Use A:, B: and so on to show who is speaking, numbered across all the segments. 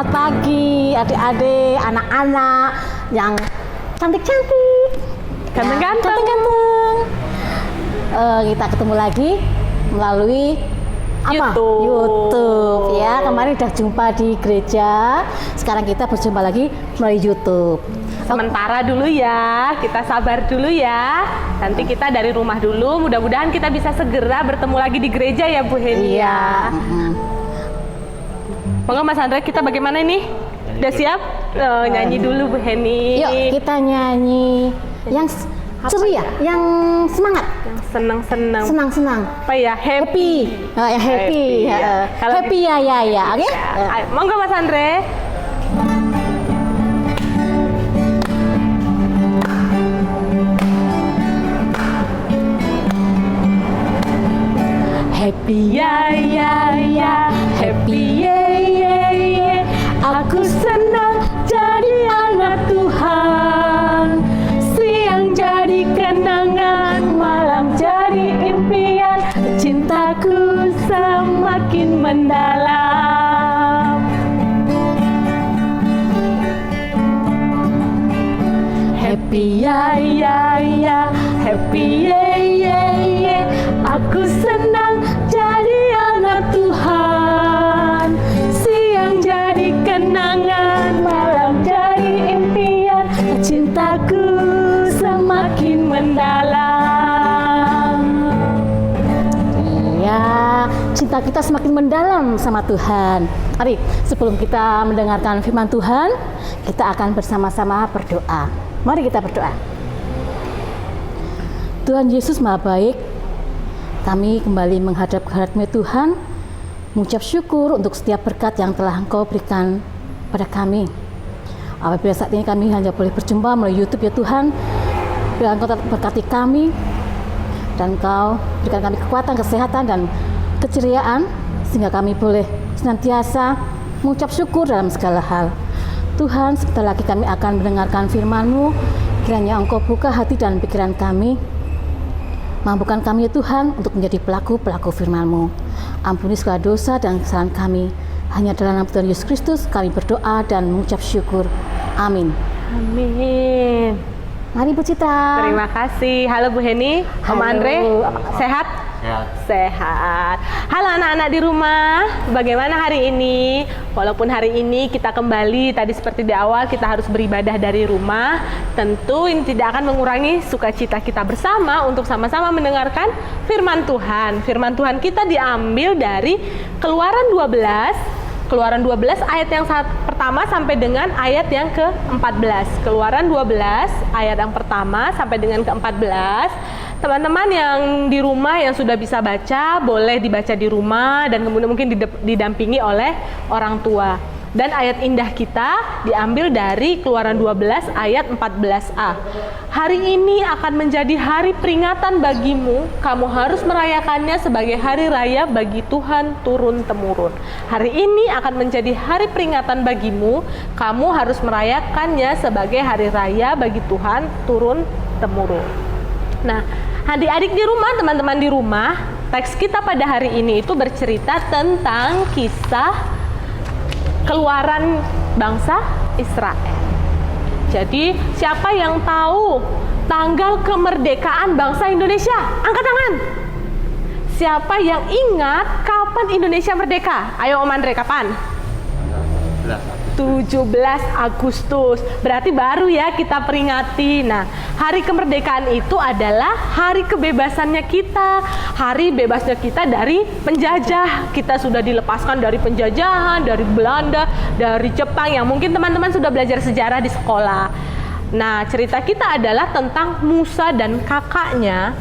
A: selamat pagi adik-adik, anak-anak yang cantik-cantik, ganteng-ganteng. Kita ketemu lagi melalui apa? YouTube ya. Kemarin udah jumpa di gereja, sekarang kita berjumpa lagi melalui YouTube.
B: Sementara dulu ya, kita sabar dulu ya. Nanti kita dari rumah dulu, mudah-mudahan kita bisa segera bertemu lagi di gereja ya Bu Heni.
A: Iya.
B: Monggo Mas Andre, kita bagaimana ini? Udah siap? Nyanyi dulu Bu Heni.
A: Yuk kita nyanyi yang ceria, yang semangat,
B: yang senang-senang.
A: senang-senang.
B: Apa ya? Happy.
A: Yang happy.
B: Kalau
A: Happy ya. Oke.
B: Ayo, monggo Mas Andre. Happy ya, happy ye. Aku senang jadi anak Tuhan. Siang jadi kenangan, malam jadi impian. Cintaku semakin mendalam. Happy ya, happy ye. Aku senang jadi anak Tuhan. Siang jadi kenangan, malam jadi impian. Cintaku semakin mendalam.
A: Iya, cinta kita semakin mendalam sama Tuhan. Mari, sebelum kita mendengarkan firman Tuhan, kita akan bersama-sama berdoa. Mari kita berdoa. Tuhan Yesus Maha Baik, kami kembali menghadap kehadirat-Mu Tuhan, mengucap syukur untuk setiap berkat yang telah Engkau berikan pada kami. Apabila saat ini kami hanya boleh berjumpa melalui YouTube ya Tuhan, biar Engkau tetap berkati kami, dan Engkau berikan kami kekuatan, kesehatan, dan keceriaan, sehingga kami boleh senantiasa mengucap syukur dalam segala hal. Tuhan, sebentar lagi kami akan mendengarkan firman-Mu, kiranya Engkau buka hati dan pikiran kami, mampukan kami ya Tuhan untuk menjadi pelaku-pelaku firman-Mu. Ampuni segala dosa dan kesalahan kami. Hanya dalam nama Tuhan Yesus Kristus kami berdoa dan mengucap syukur. Amin.
B: Amin.
A: Mari Bu Citra.
B: Terima kasih. Halo Bu Heni, Om
A: Halo.
B: Andre, sehat? Sehat. Halo anak-anak di rumah, bagaimana hari ini? Walaupun hari ini kita kembali, tadi seperti di awal kita harus beribadah dari rumah, tentu ini tidak akan mengurangi sukacita kita bersama untuk sama-sama mendengarkan firman Tuhan. Firman Tuhan kita diambil dari Keluaran 12 ayat yang pertama sampai dengan ayat yang ke-14. Keluaran 12 ayat yang pertama sampai dengan ke-14. Teman-teman yang di rumah yang sudah bisa baca, boleh dibaca di rumah dan kemudian mungkin didampingi oleh orang tua. Dan ayat indah kita diambil dari Keluaran 12 ayat 14a. Hari ini akan menjadi hari peringatan bagimu, kamu harus merayakannya sebagai hari raya bagi Tuhan turun-temurun. Hari ini akan menjadi hari peringatan bagimu, kamu harus merayakannya sebagai hari raya bagi Tuhan turun-temurun. Nah, adik-adik di rumah, teman-teman di rumah, teks kita pada hari ini itu bercerita tentang kisah keluaran bangsa Israel. Jadi, siapa yang tahu tanggal kemerdekaan bangsa Indonesia? Angkat tangan. Siapa yang ingat kapan Indonesia merdeka? Ayo Om Andre, kapan? 17 Agustus. Berarti baru ya kita peringati. Nah, hari kemerdekaan itu adalah hari kebebasannya kita. Hari bebasnya kita dari penjajah. Kita sudah dilepaskan dari penjajahan, dari Belanda, dari Jepang, yang mungkin teman-teman sudah belajar sejarah di sekolah. Nah, cerita kita adalah tentang Musa dan kakaknya.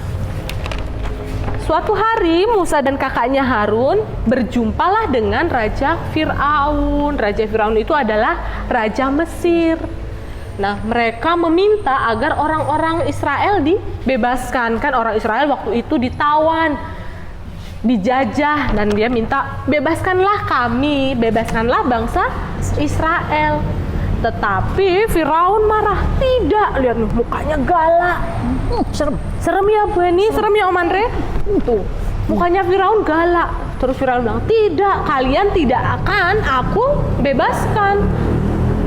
B: Suatu hari Musa dan kakaknya Harun berjumpalah dengan Raja Fir'aun. Raja Fir'aun itu adalah Raja Mesir. Nah, mereka meminta agar orang-orang Israel dibebaskan. Kan orang Israel waktu itu ditawan, dijajah, dan dia minta, bebaskanlah kami, bebaskanlah bangsa Israel. Tetapi Firaun marah. Tidak, lihat nih mukanya galak. Serem ya Bu Eni, serem ya Om Andre. Tuh, mukanya Firaun galak. Terus Firaun bilang, tidak, kalian tidak akan aku bebaskan.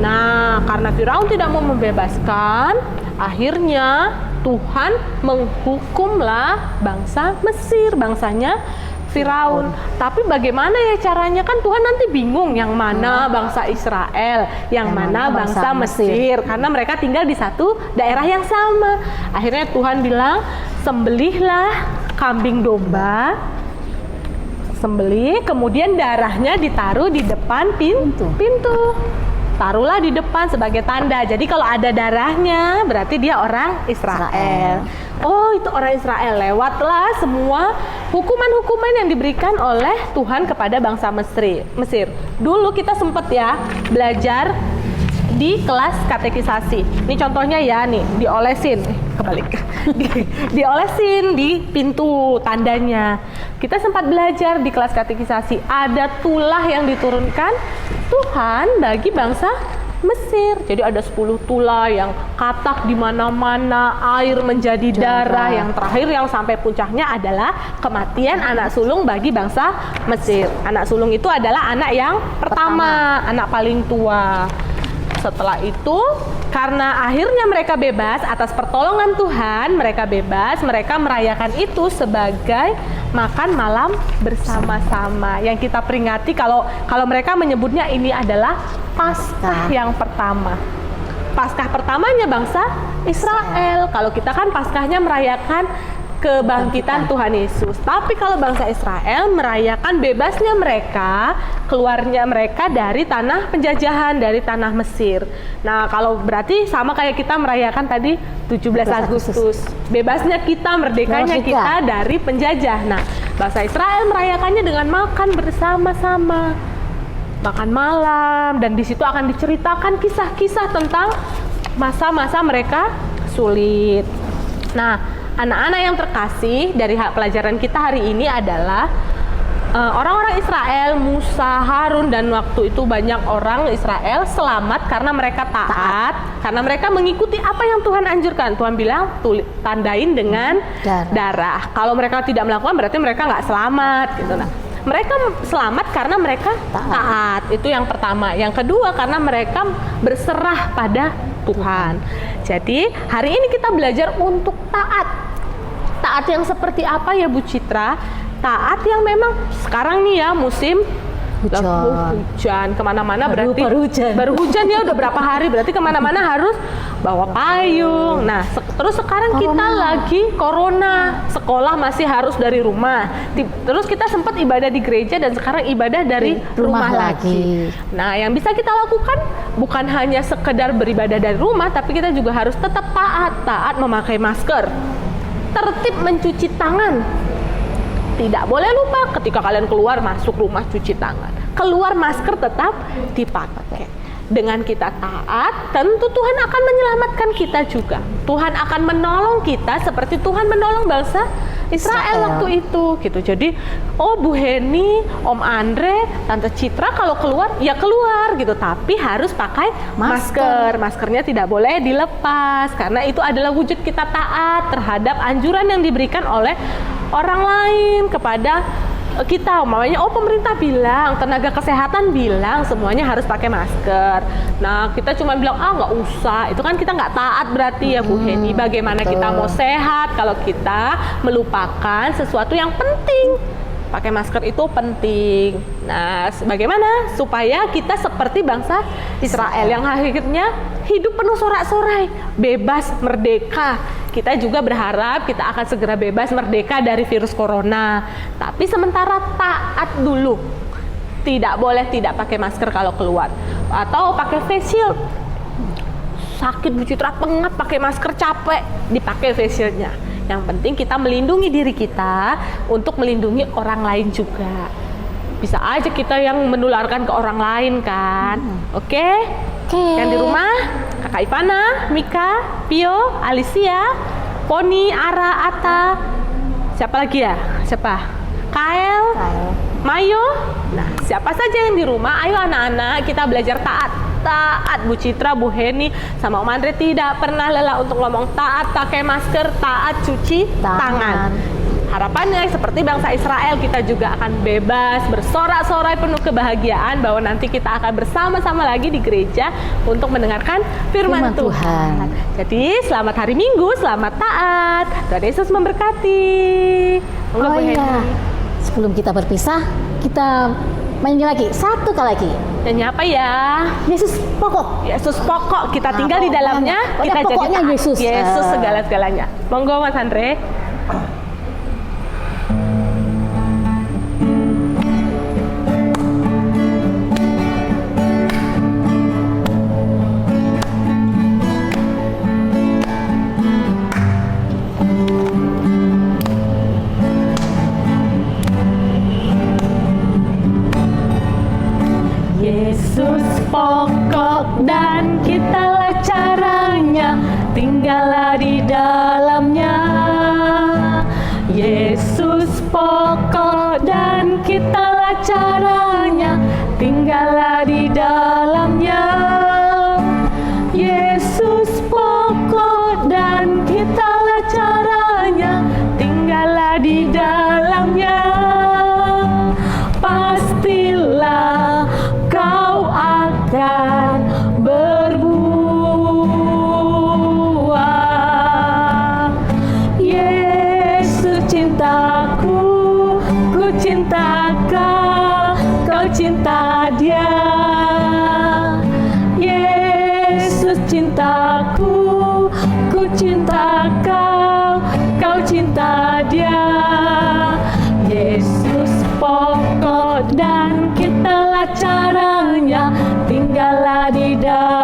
B: Nah, karena Firaun tidak mau membebaskan, akhirnya Tuhan menghukumlah bangsa Mesir, bangsanya Firaun. Tapi bagaimana ya caranya? Kan Tuhan nanti bingung yang mana bangsa Israel, yang mana bangsa Mesir. Karena mereka tinggal di satu daerah yang sama. Akhirnya Tuhan bilang, sembelihlah kambing domba, sembelih, kemudian darahnya ditaruh di depan pintu. Taruhlah di depan sebagai tanda. Jadi kalau ada darahnya berarti dia orang Israel. Oh, itu orang Israel. Lewatlah semua hukuman-hukuman yang diberikan oleh Tuhan kepada bangsa Mesir. Dulu kita sempat ya belajar di kelas katekisasi. Ini contohnya ya, nih diolesin, kebalik, diolesin di pintu tandanya. Kita sempat belajar di kelas katekisasi, ada tulah yang diturunkan Tuhan bagi bangsa Mesir. Jadi ada 10 tulah yang katak di mana-mana, air menjadi darah. Yang terakhir yang sampai puncaknya adalah kematian anak sulung bagi bangsa Mesir. Anak sulung itu adalah anak yang pertama, anak paling tua. Setelah itu, karena akhirnya mereka bebas atas pertolongan Tuhan, mereka bebas, mereka merayakan itu sebagai makan malam bersama-sama. Yang kita peringati kalau mereka menyebutnya ini adalah Paskah yang pertama. Paskah pertamanya bangsa Israel. Kalau kita kan Paskahnya merayakan kebangkitan Tuhan Yesus. Tapi kalau bangsa Israel merayakan bebasnya mereka, keluarnya mereka dari tanah penjajahan, dari tanah Mesir. Nah, kalau berarti sama kayak kita merayakan tadi 17 Agustus. Bebasnya kita, merdekanya kita dari penjajah. Nah, bangsa Israel merayakannya dengan makan bersama-sama, makan malam, dan di situ akan diceritakan kisah-kisah tentang masa-masa mereka sulit. Nah, anak-anak yang terkasih, dari pelajaran kita hari ini adalah orang-orang Israel, Musa, Harun, dan waktu itu banyak orang Israel selamat karena mereka taat, karena mereka mengikuti apa yang Tuhan anjurkan. Tuhan bilang, tandain dengan darah. Kalau mereka tidak melakukan, berarti mereka nggak selamat gitu. Nah, mereka selamat karena mereka taat. Itu yang pertama. Yang kedua, karena mereka berserah pada Tuhan. Jadi hari ini kita belajar untuk taat. Taat yang seperti apa ya Bu Citra? Taat yang memang sekarang nih ya musim hujan, kemana-mana berarti baru hujan ya, udah berapa hari, berarti kemana-mana harus bawa payung. Nah, terus sekarang kita lagi corona, sekolah masih harus dari rumah. Terus kita sempat ibadah di gereja dan sekarang ibadah dari rumah lagi. Nah, yang bisa kita lakukan bukan hanya sekedar beribadah dari rumah, tapi kita juga harus tetap taat memakai masker, tertib mencuci tangan. Tidak boleh lupa ketika kalian keluar masuk rumah cuci tangan. Keluar masker tetap dipakai. Dengan kita taat, tentu Tuhan akan menyelamatkan kita juga. Tuhan akan menolong kita seperti Tuhan menolong bangsa Israel waktu itu gitu. Jadi, oh Bu Heni, Om Andre, Tante Citra kalau keluar ya keluar gitu, tapi harus pakai masker. Maskernya tidak boleh dilepas karena itu adalah wujud kita taat terhadap anjuran yang diberikan oleh orang lain kepada kita. Umpamanya, oh pemerintah bilang, tenaga kesehatan bilang semuanya harus pakai masker. Nah, kita cuma bilang, nggak usah. Itu kan kita nggak taat berarti ya Bu Heni. Bagaimana kita mau sehat kalau kita melupakan sesuatu yang penting? Pakai masker itu penting. Nah, bagaimana supaya kita seperti bangsa Israel yang akhirnya hidup penuh sorak-sorai, bebas, merdeka. Kita juga berharap kita akan segera bebas, merdeka dari virus corona. Tapi sementara taat dulu. Tidak boleh tidak pakai masker kalau keluar. Atau pakai face shield. Sakit Bu Citra, pengap pakai masker, capek, dipakai face shieldnya. Yang penting kita melindungi diri kita untuk melindungi orang lain juga. Bisa aja kita yang menularkan ke orang lain kan. Oke? Yang di rumah, Kakak Ivana, Mika, Pio, Alicia, Poni, Ara, Ata. Siapa lagi ya? Siapa? Kael, Mayo. Nah, siapa saja yang di rumah, ayo anak-anak kita belajar taat. Taat, Bu Citra, Bu Heni, sama Om Andre tidak pernah lelah untuk ngomong taat pakai masker, taat cuci tangan. Harapannya seperti bangsa Israel, kita juga akan bebas bersorak-sorai penuh kebahagiaan bahwa nanti kita akan bersama-sama lagi di gereja untuk mendengarkan firman Tuhan. Jadi selamat hari Minggu, selamat taat. Tuhan Yesus memberkati.
A: Oh iya, sebelum kita berpisah, kita nyanyi lagi satu kali lagi.
B: Nyanyi apa ya?
A: Yesus pokok.
B: Yesus pokok, kita tinggal di dalamnya, kita jadi
A: pokoknya
B: taat.
A: Yesus.
B: Yesus segala-segalanya. Monggo Mas Andre. Yesus pokok dan kitalah caranya, tinggallah di dalamnya. Yesus pokok dan kitalah caranya, tinggallah di dalamnya. Yesus pokok dan kitalah caranya, tinggallah di dalamnya. Pastilah kau akan berbuah. Yesus cintaku, ku cinta kau, kau cinta Dia. Yesus cintaku, ku cinta kau, kau cinta Dia. Yesus pokok dan kitalah caranya, tinggallah di dalam.